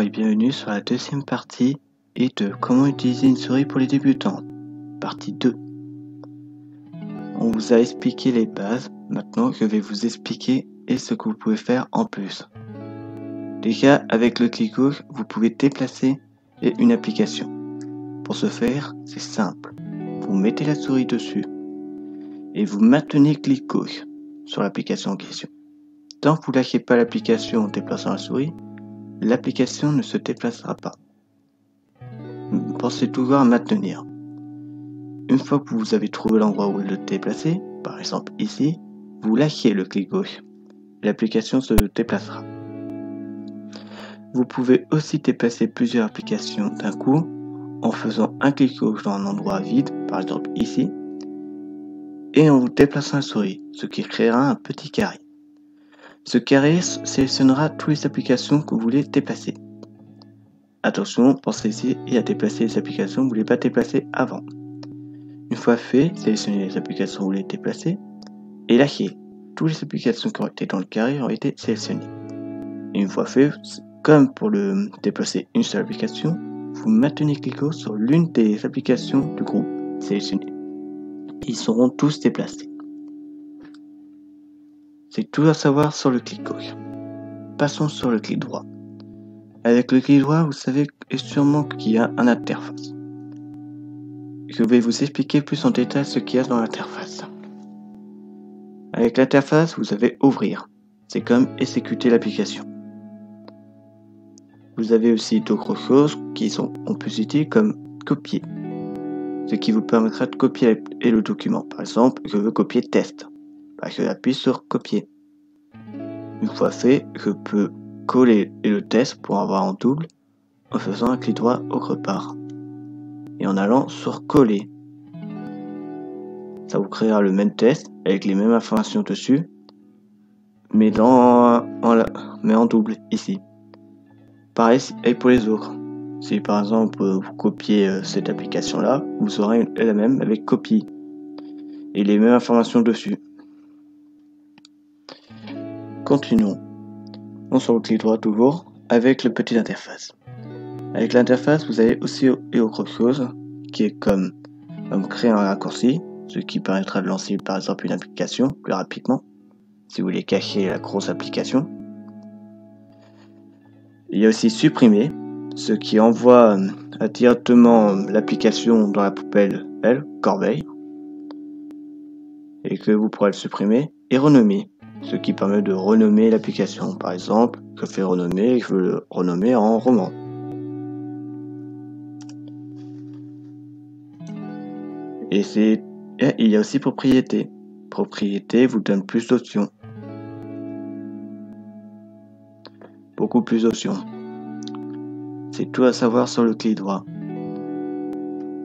Bonjour et bienvenue sur la deuxième partie et de comment utiliser une souris pour les débutants, partie 2. On vous a expliqué les bases, maintenant je vais vous expliquer ce que vous pouvez faire en plus. Déjà avec le clic gauche, vous pouvez déplacer une application. Pour ce faire, c'est simple. Vous mettez la souris dessus et vous maintenez clic gauche sur l'application en question. Tant que vous ne lâchez pas l'application en déplaçant la souris, l'application ne se déplacera pas. Pensez toujours à maintenir. Une fois que vous avez trouvé l'endroit où le déplacer, par exemple ici, vous lâchez le clic gauche. L'application se déplacera. Vous pouvez aussi déplacer plusieurs applications d'un coup en faisant un clic gauche dans un endroit vide, par exemple ici, et en vous déplaçant la souris, ce qui créera un petit carré. Ce carré sélectionnera toutes les applications que vous voulez déplacer. Attention, pensez ici à déplacer les applications que vous ne voulez pas déplacer avant. Une fois fait, sélectionnez les applications que vous voulez déplacer et lâchez. Toutes les applications qui ont été dans le carré ont été sélectionnées. Et une fois fait, comme pour le déplacer une seule application, vous maintenez clic gauche sur l'une des applications du groupe sélectionnées. Ils seront tous déplacés. C'est tout à savoir sur le clic gauche. Passons sur le clic droit. Avec le clic droit, vous savez sûrement qu'il y a une interface. Je vais vous expliquer plus en détail ce qu'il y a dans l'interface. Avec l'interface, vous avez ouvrir. C'est comme exécuter l'application. Vous avez aussi d'autres choses qui sont en plus utiles comme copier. Ce qui vous permettra de copier le document. Par exemple, je veux copier test. Je appuie sur copier. Une fois fait, je peux coller le test pour avoir en double en faisant un clic droit autre part. Et en allant sur coller. Ça vous créera le même test avec les mêmes informations dessus, mais en double ici. Pareil et pour les autres. Si par exemple vous copiez cette application là, vous aurez la même avec copie et les mêmes informations dessus. Continuons. On sur le clic droit toujours avec le petit interface. Avec l'interface, vous avez aussi autre chose qui est comme créer un raccourci, ce qui permettra de lancer par exemple une application plus rapidement si vous voulez cacher la grosse application. Il y a aussi supprimer, ce qui envoie directement l'application dans la poubelle, corbeille, et que vous pourrez le supprimer, et renommer, ce qui permet de renommer l'application. Par exemple, je fais renommer et je veux le renommer en roman. Et il y a aussi propriété. Propriété vous donne plus d'options. Beaucoup plus d'options. C'est tout à savoir sur le clic droit.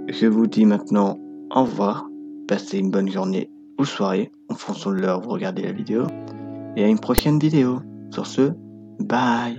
Je vous dis maintenant au revoir, passez une bonne journée ou soirée en fonction de l'heure où vous regardez la vidéo, et à une prochaine vidéo. Sur ce, bye.